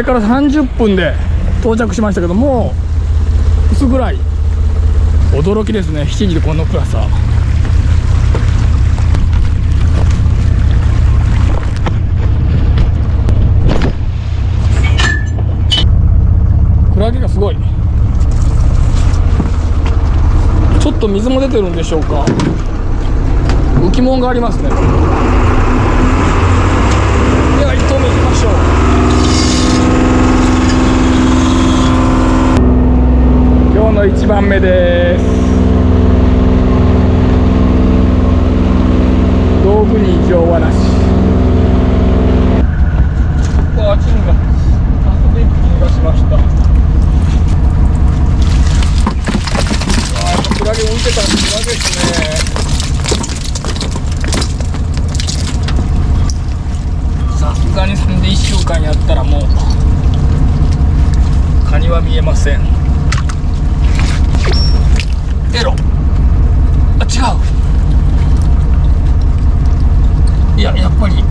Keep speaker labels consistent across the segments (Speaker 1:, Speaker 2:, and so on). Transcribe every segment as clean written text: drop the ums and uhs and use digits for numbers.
Speaker 1: れから30分で到着しましたけど、もう薄暗い。驚きですね、7時でこの暗さ。クラゲがすごい。ちょっと水も出てるんでしょうか。浮き物がありますね。では1投目いきましょう。今日の1番目です。道具に異常はなし。あ、チンが早速一気に出しました。クラゲ浮いてたらクラゲですね。さすがにそんで1週間やったらもうカニは見えません。エロ、あ、違う。いや、やっぱり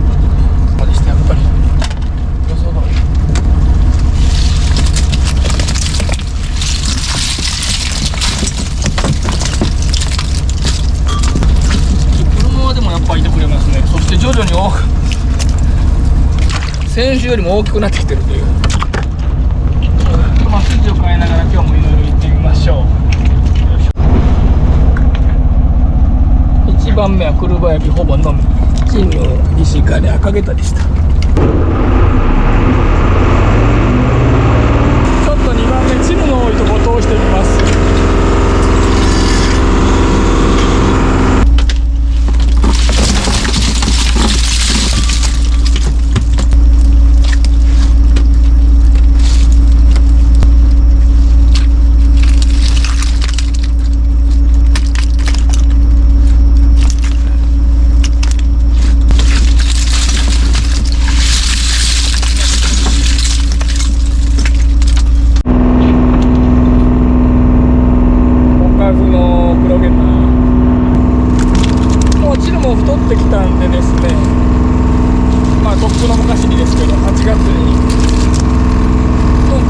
Speaker 1: そうでした。やっぱり予想通り。車でもやっぱいてくれますね。そして徐々に先週よりも大きくなってきてるという。まあ、筋を変えながら今日もいろいろ行ってみましょう。1番目は車焼きほぼのみ、金の石狩赤げたでした。ちょっと2番目チヌの多いところを通していきます。太ってきたんでですね、まあとっくの昔にですけど8月に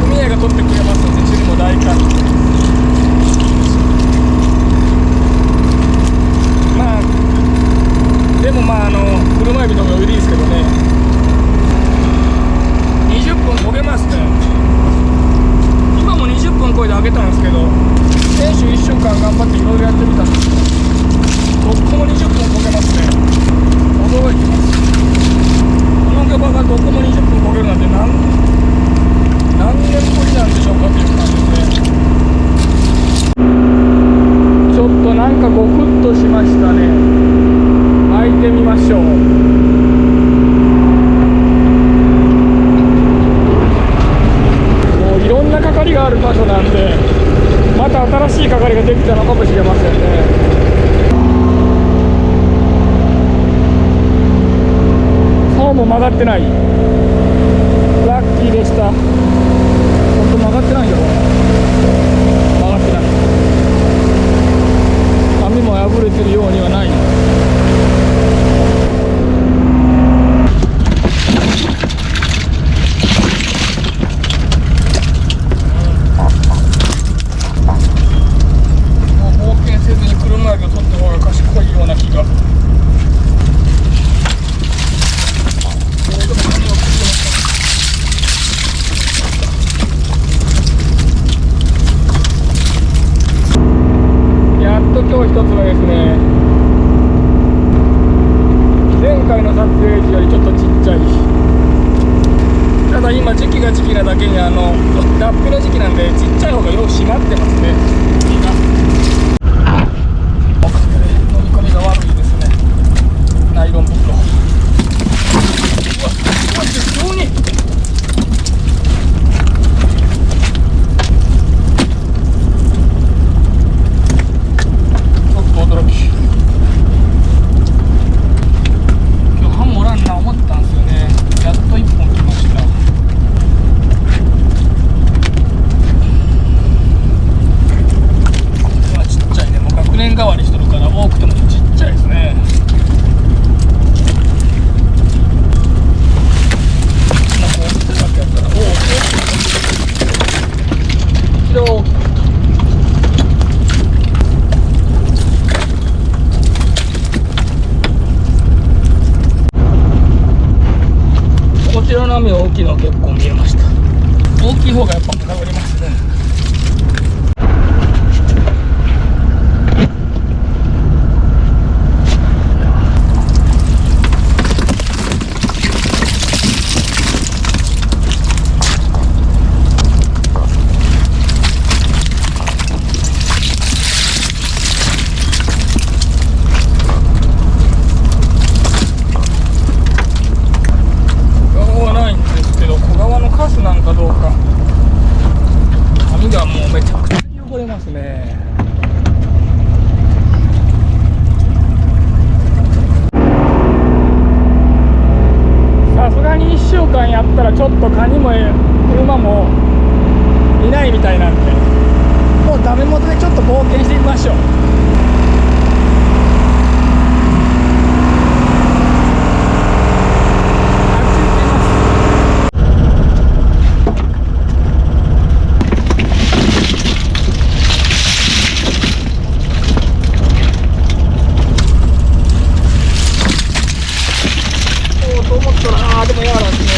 Speaker 1: 組合が取ってくれますので、チヌも大歓迎。まあでも車エビの方が売りですけどね、20分焦げますね。今も20分超えて揚げたんですけど、先週1週間頑張っていろいろやってみたんですけど、とっくも20分焦げますね。驚いてます。この魚がどこも20分焦げるなんて何年ぶりなんでしょうかっていう感じですね。ちょっとなんかゴクッとしましたね。巻いてみましょう。もういろんな係がある場所なんで、また新しい係ができたのかもしれませんね。もう曲がってない。ラッキーでした。本当曲がってないよ。曲がってない。網も破れてるようにはない。もう冒険せずに車エビを取った方が賢いような気が。今日一つはですね、前回の撮影時よりちょっとちっちゃい。ただ今時期が時期なだけに脱皮の時期なんでちっちゃい方がよく締まってますね。飲み込みが悪いですね。ナイロン袋。うわ、急に驚き。今日半もらんな思ったんですよね。やっと1本来ました。ちっちゃいね。もう学年代わりしとるから多くてもちっちゃいですね。なんかこうだけやったら、おお、大きいのは結構見えました。大きい方がやっぱかかりますね。なんかどうか、網がもうめちゃくちゃ汚れますね。さすがに1週間やったらちょっとカニも馬もいないみたいなんで、もうダメ元でちょっと冒険してみましょう。でもやわらですね。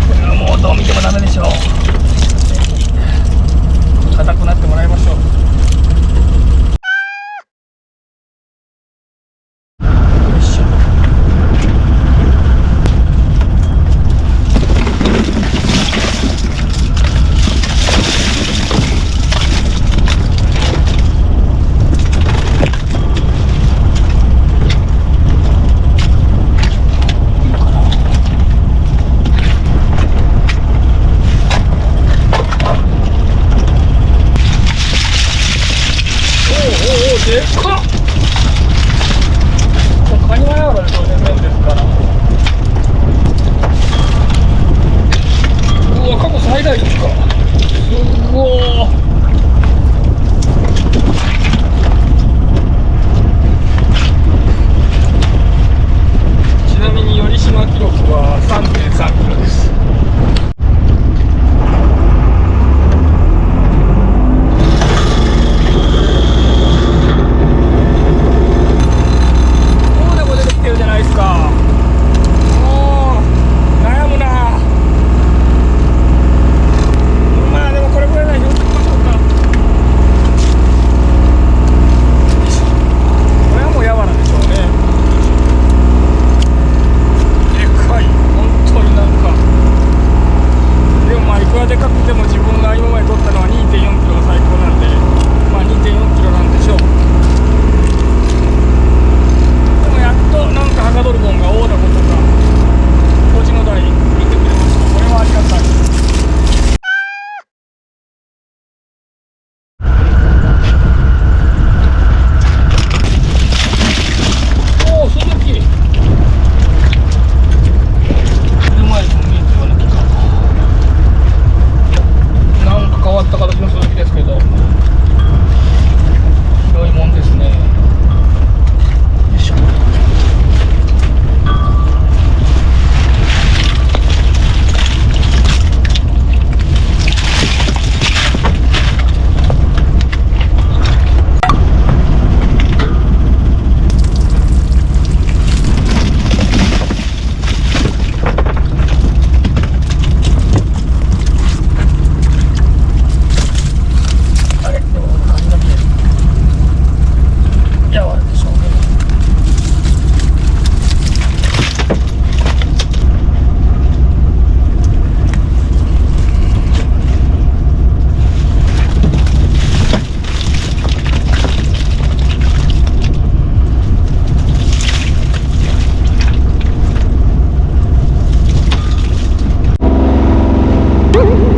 Speaker 1: これはもうどう見てもダメでしょう。硬くなってもらいましょう。よいしょ。でっかっ。カニはやわらで当然麺ですから。うわ、過去最大ですか。うわー。ちなみに頼島記録は 3.3 キロです。じゃないですか。もう悩むな。まあでもこれぐらいなら拾ってきましょうか。これはもうやわらでしょうね。でかい、本当になんか。でもまあいくらでかくても自分が今まで取ったのは 2.4 キロが最高なんで、まあ 2.4 キロなんでしょう。なんかはかどるもんが大だことかこっちの台見てくれました。これはありがたい。おお、鈴木前にも見えてるような気が。なんか変わった形の鈴木ですけど、良いもんですね。よいしょ。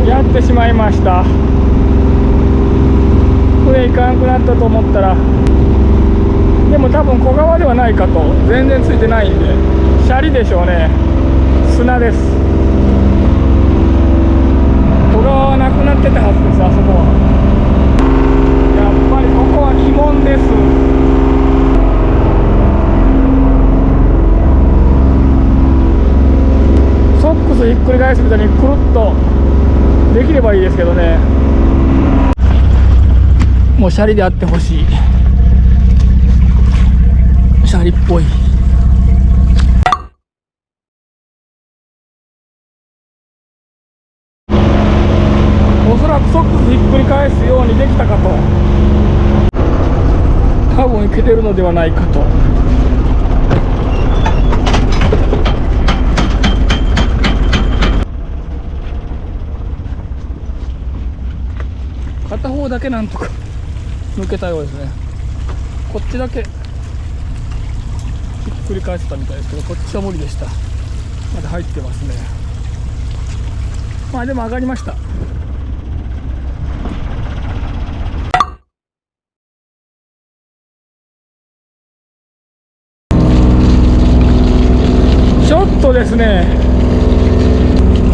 Speaker 1: やってしまいました。上行かなくなったと思ったら、でも多分小川ではないかと。全然ついてないんでシャリでしょうね。砂です。小川はなくなってたはずです。あそこはやっぱりここは鬼門です。ソックスひっくり返すみたいにくるっとできればいいですけどね。もうシャリであってほしい。りっぽい。おそらくソックスひっくり返すようにできたかと。多分いけてるのではないかと。片方だけなんとか抜けたようですね。こっちだけひっくり返せたみたいですけど、こっちは無理でした。まだ入ってますね。まあでも上がりました。ちょっとですね、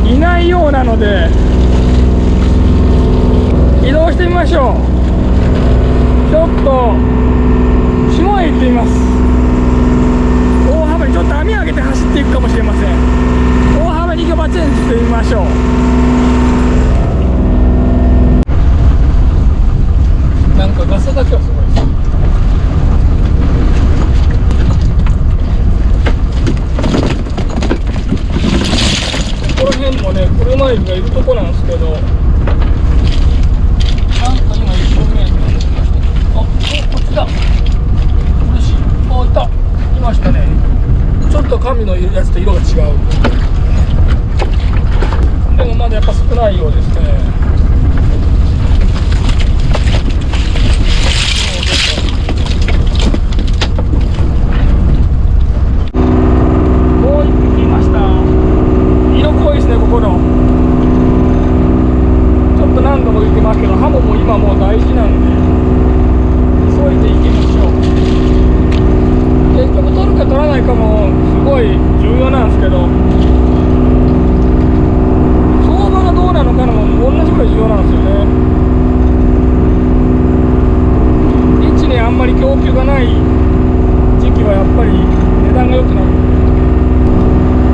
Speaker 1: いないようなので移動してみましょう。ちょっと下へ行ってみます。大幅にちょっと網上げて走っていくかもしれません。大幅にギョバチェンジしてみましょう。なんかガスだけはすごいです。この辺もね、車椅子がいるとこなんですけど、なんか今一本目やってます。あ、こっちだ。嬉しい。あ、いた。いましたね。ちょっと紙のやつと色が違う。でもまだやっぱ少ないようですね。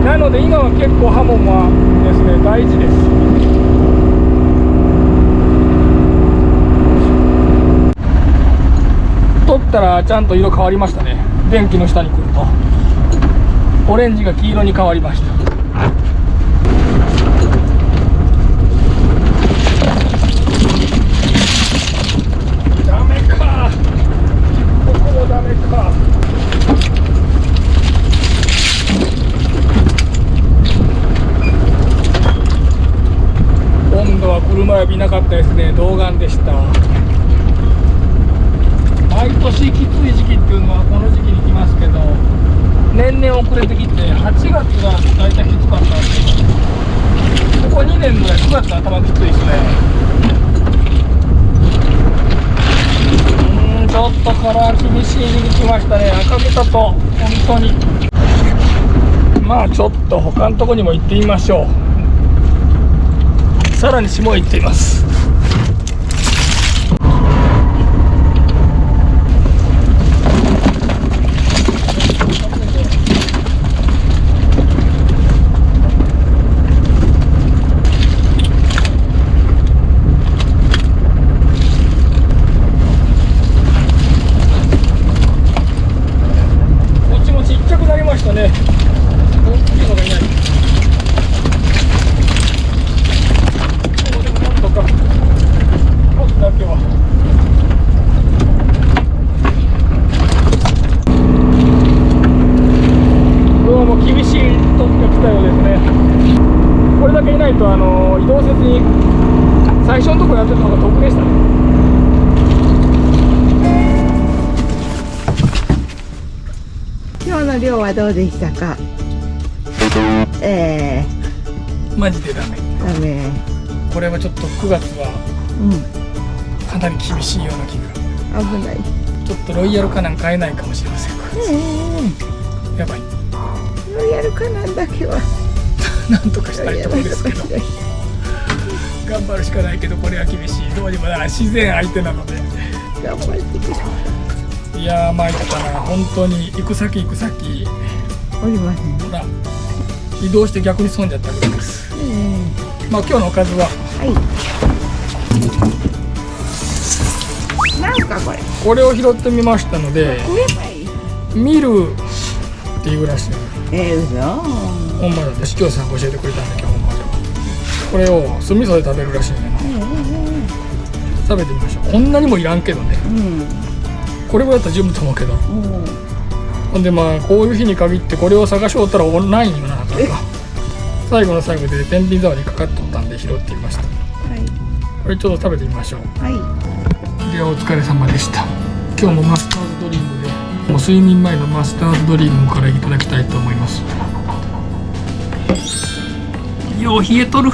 Speaker 1: なので今は結構ハモもですね大事です。取ったらちゃんと色変わりましたね。電気の下に来るとオレンジが黄色に変わりました。ダメか、ここもダメか。今度は車は見なかったですね。童顔でした。毎年きつい時期っていうのはこの時期に来ますけど、年々遅れてきて8月がだいたいきつかったんですけど、ここ2年ぐらい9月の頭きついですね。ちょっとカラー厳しい時期来ましたね。赤豚と本当に。まあちょっと他のとこにも行ってみましょう。さらに下へ行っています。こっちもちっちゃくなりましたね。大きいのがいない。だけはどうも厳しい時が来たようですね。これだけいないと移動せずに最初のところやってた方が得でしたね。
Speaker 2: 今日の量はどうでしたか？
Speaker 1: マジでダメ。
Speaker 2: ダメ。
Speaker 1: これはちょっと9月はかなり厳しいような気が。
Speaker 2: 危ない。
Speaker 1: ちょっとロイヤルカナン買えないかもしれません。やばい。
Speaker 2: ロイヤルカナンだけは
Speaker 1: なんとかしたいところですけど頑張るしかないけど、これは厳しい。どうにもならない。自然相手なので
Speaker 2: 頑張ってください。
Speaker 1: いやー参ったな。本当に行く先行く先
Speaker 2: おりません。
Speaker 1: ほら移動して逆に損じゃったぐらいです。まあ今日のおかずは
Speaker 2: なんかこれ
Speaker 1: これを拾ってみましたので、
Speaker 2: 食えばいい。
Speaker 1: ミルっていうらしいの。
Speaker 2: 嘘。
Speaker 1: ほんまなんで視聴者さんが教えてくれたんだけど、ほんまでこれを酢味噌で食べるらしいんだよな。食べてみましょう。こんなにもいらんけどね、これぐらいだったら十分と思うけど、ほんでまあこういう日に限ってこれを探しおったらオンラインよなとか最後の最後で天秤座にかかっとったんで拾ってみました。これちょっと食べてみましょう。ではお疲れ様でした。今日もマスターズドリームでもう睡眠前のマスターズドリームからいただきたいと思います。よう冷えとる。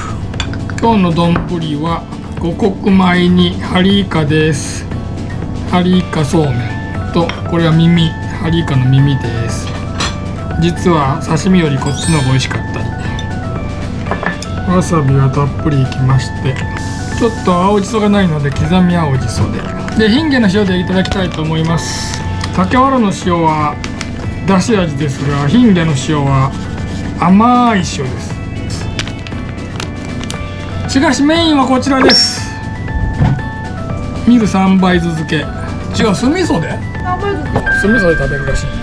Speaker 1: 今日の丼は五穀米にハリイカです。ハリイカそうめんと、これは耳、ハリイカの耳です。実は刺身よりこっちの方が美味しかったり、わさびはたっぷりいきまして、ちょっと青じそがないので刻み青じそでヒンゲの塩でいただきたいと思います。竹原の塩はだし味ですが、ヒンゲの塩は甘い塩です。しかしメインはこちらです。ミル3倍酢漬け。違う、酢味噌で酢味噌で食べるらしいんだ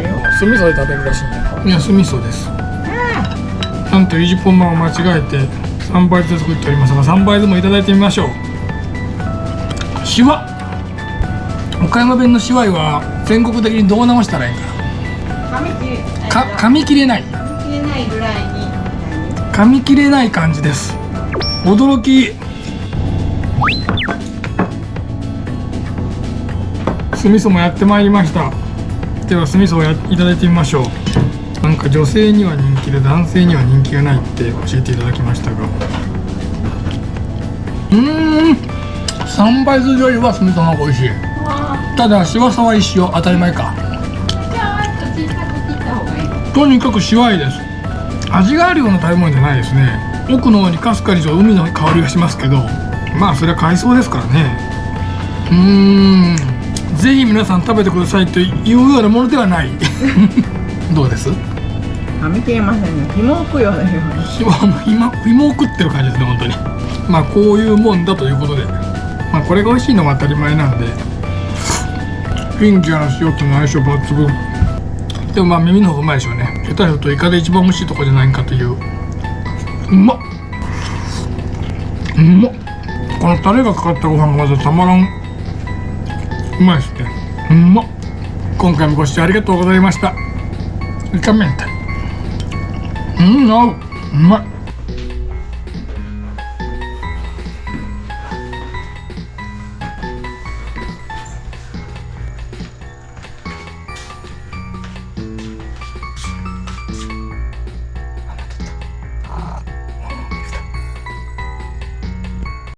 Speaker 1: よ。酢味噌で食べるらしいんだよ。いや、酢味噌です。なんとゆじぽんまんを間違えて3倍酢で作っておりますが、3倍酢もいただいてみましょう。しわ、岡山弁のしわいは全国的にどう直したらいいかな。噛み切れないぐらいに噛み切れない感じです。驚き。酢味噌もやってまいりました。では酢味噌をいただいてみましょう。なんか女性には人気で男性には人気がないって教えていただきましたが、3倍酢よりは酢味噌の方が美味しい。ただしわさは一緒、当たり前か。とにかくしわいです。味があるような食べ物じゃないですね。奥の方にかすかにと海の香りがしますけど、まあそれは海藻ですからね。ぜひ皆さん食べてくださいというようなものではないどうです？
Speaker 2: 噛み切れませんね。紐を食うような紐
Speaker 1: を食ってる感じですね、本当に。まあこういうもんだということで、まあこれが美味しいのが当たり前なんで、フィンジャーの塩との相性抜群。でもまあ耳の方がうまいでしょうね。下手するとイカで一番美味しいとこじゃないかという。うまっ、このタレがかかったご飯がまずたまらんうまいですね。今回もご視聴ありがとうございました。イカ明太、合う、うまい。